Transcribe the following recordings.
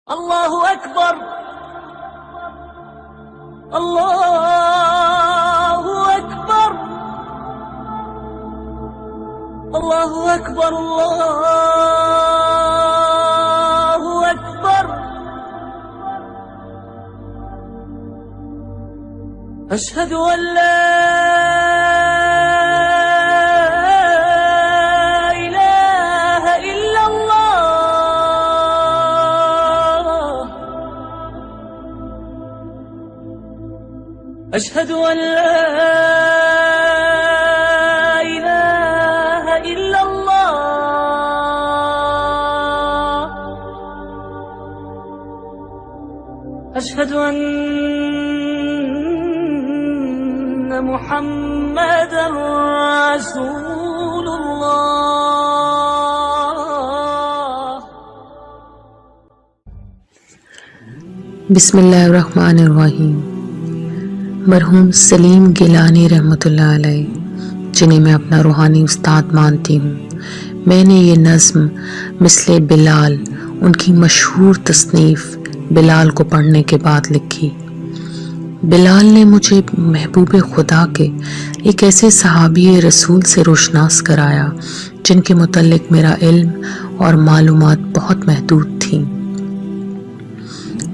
اللہ اکبر اللہ اکبر اللہ اکبر اللہ اکبر اشہد ان لا أشهد أن لا إله إلا الله أشهد أن محمدا رسول الله. بسم اللہ الرحمن الرحیم. مرحوم سلیم گیلانی رحمۃ اللہ علیہ، جنہیں میں اپنا روحانی استاد مانتی ہوں، میں نے یہ نظم مثل بلال، ان کی مشہور تصنیف بلال کو پڑھنے کے بعد لکھی. بلال نے مجھے محبوب خدا کے ایک ایسے صحابی رسول سے روشناس کرایا جن کے متعلق میرا علم اور معلومات بہت محدود تھیں.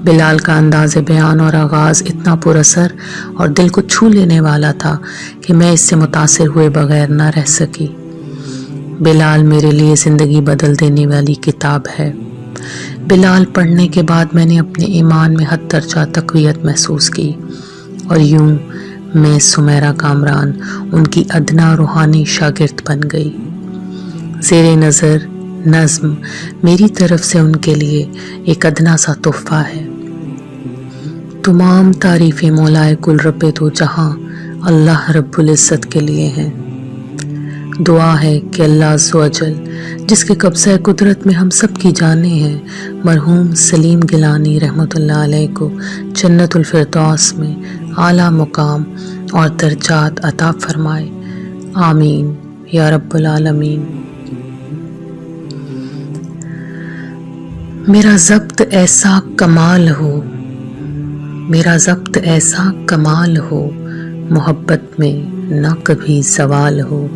بلال کا انداز بیان اور آغاز اتنا پر اثر اور دل کو چھو لینے والا تھا کہ میں اس سے متاثر ہوئے بغیر نہ رہ سکی. بلال میرے لیے زندگی بدل دینے والی کتاب ہے. بلال پڑھنے کے بعد میں نے اپنے ایمان میں حد درجہ تقویت محسوس کی، اور یوں میں سمیرہ کامران ان کی ادنا روحانی شاگرد بن گئی. زیر نظر نظم میری طرف سے ان کے لیے ایک ادنا سا تحفہ ہے. تمام تعریفیں مولائے کل رب دو جہاں اللہ رب العزت کے لیے ہیں. دعا ہے کہ اللہ عز و جل، جس کے قبضہ قدرت میں ہم سب کی جانیں ہیں، مرحوم سلیم گیلانی رحمۃ اللہ علیہ کو جنت الفردوس میں اعلیٰ مقام اور درجات عطا فرمائے. آمین یا رب العالمین. میرا ضبط ایسا کمال ہو، میرا ضبط ایسا کمال ہو، محبت میں نہ کبھی زوال ہو.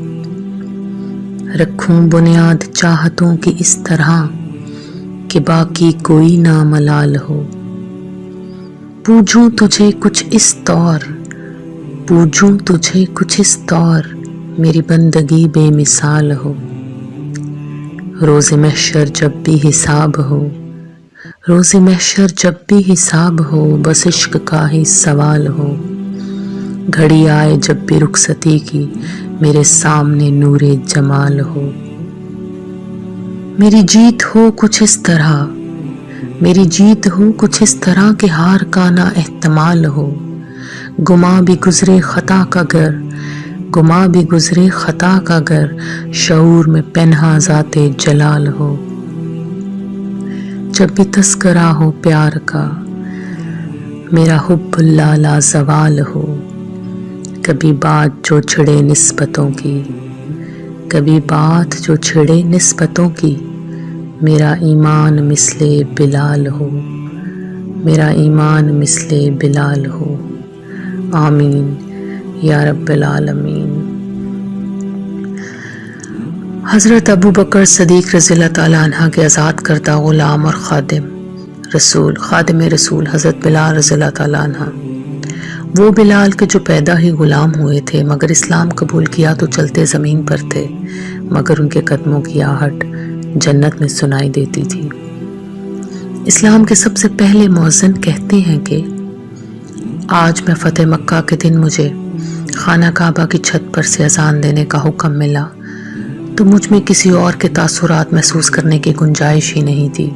رکھوں بنیاد چاہتوں کی اس طرح کہ باقی کوئی نہ ملال ہو. پوجوں تجھے کچھ اس طور، پوجوں تجھے کچھ اس طور، میری بندگی بے مثال ہو. روز محشر جب بھی حساب ہو، روز محشر جب بھی حساب ہو، بس عشق کا ہی سوال ہو. گھڑی آئے جب بھی رخصتی کی، میرے سامنے نور جمال ہو. میری جیت ہو کچھ اس طرح، میری جیت ہو کچھ اس طرح کہ ہار کا نہ احتمال ہو. گماں بھی گزرے خطا کا گر، گماں بھی گزرے خطا کا گر، شعور میں پنہاں ذات جلال ہو. جب بھی تذکرہ ہو پیار کا، میرا حب اللہ لا زوال ہو. کبھی بات جو چھڑے نسبتوں کی، کبھی بات جو چھڑے نسبتوں کی، میرا ایمان مثل بلال ہو، میرا ایمان مثل بلال ہو. آمین یا رب العالمین. حضرت ابو بکر صدیق رضی اللہ تعالیٰ عنہ کے آزاد کردہ غلام اور خادم رسول حضرت بلال رضی اللہ تعالیٰ عنہ، وہ بلال کے جو پیدا ہی غلام ہوئے تھے مگر اسلام قبول کیا تو چلتے زمین پر تھے، مگر ان کے قدموں کی آہٹ جنت میں سنائی دیتی تھی. اسلام کے سب سے پہلے مؤذن کہتے ہیں کہ آج میں فتح مکہ کے دن مجھے خانہ کعبہ کی چھت پر سے اذان دینے کا حکم ملا تو مجھ میں کسی اور کے تاثرات محسوس کرنے کی گنجائش ہی نہیں تھی.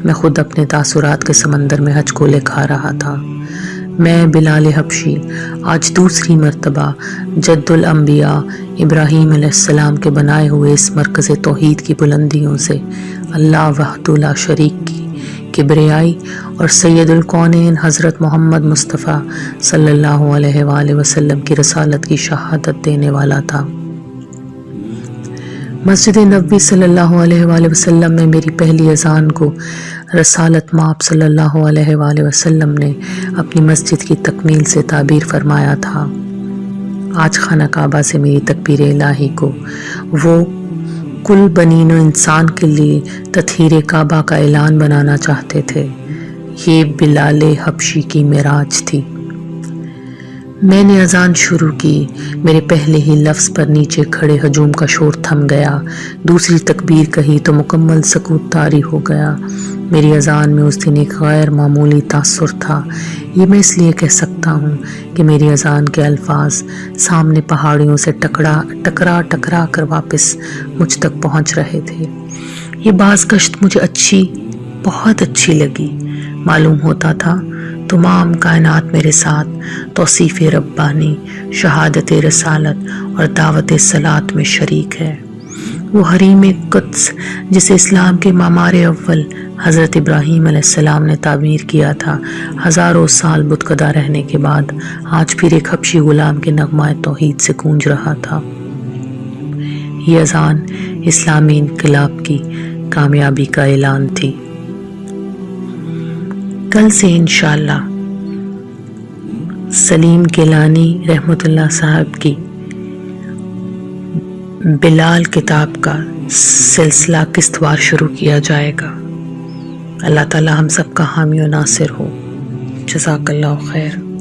میں خود اپنے تاثرات کے سمندر میں ہچ کولے کھا رہا تھا. میں بلال حبشی آج دوسری مرتبہ جد الانبیاء ابراہیم علیہ السلام کے بنائے ہوئے اس مرکز توحید کی بلندیوں سے اللہ وحدہ لا شریک کی کبریائی اور سید الکونین حضرت محمد مصطفیٰ صلی اللہ علیہ وآلہ وسلم کی رسالت کی شہادت دینے والا تھا. مسجد نبوی صلی اللہ علیہ وآلہ وسلم میں میری پہلی اذان کو رسالت مآب صلی اللہ علیہ وآلہ وسلم نے اپنی مسجد کی تکمیل سے تعبیر فرمایا تھا، آج خانہ کعبہ سے میری تکبیر الہی کو وہ کل بنین و انسان کے لیے تطہیر کعبہ کا اعلان بنانا چاہتے تھے۔ یہ بلال حبشی کی معراج تھی۔ میں نے اذان شروع کی، میرے پہلے ہی لفظ پر نیچے کھڑے ہجوم کا شور تھم گیا۔ دوسری تکبیر کہی تو مکمل سکوت طاری ہو گیا۔ میری اذان میں اس دن ایک غیر معمولی تاثر تھا۔ یہ میں اس لیے کہہ سکتا ہوں کہ میری اذان کے الفاظ سامنے پہاڑیوں سے ٹکرا کر واپس مجھ تک پہنچ رہے تھے۔ یہ بازگشت مجھے بہت اچھی لگی۔ معلوم ہوتا تھا تمام کائنات میرے ساتھ توصیف ربانی، شہادت رسالت اور دعوت صلاۃ میں شریک ہے۔ وہ حریم قدس جسے اسلام کے معمار اول حضرت ابراہیم علیہ السلام نے تعمیر کیا تھا، ہزاروں سال بتکدہ رہنے کے بعد آج پھر ایک حبشی غلام کے نغمہ توحید سے گونج رہا تھا۔ یہ اذان اسلامی انقلاب کی کامیابی کا اعلان تھی۔ کل سے انشاءاللہ سلیم گیلانی رحمۃ اللہ صاحب کی بلال کتاب کا سلسلہ قسط وار شروع کیا جائے گا۔ اللہ تعالی ہم سب کا حامی و ناصر ہو۔ جزاک اللہ خیر۔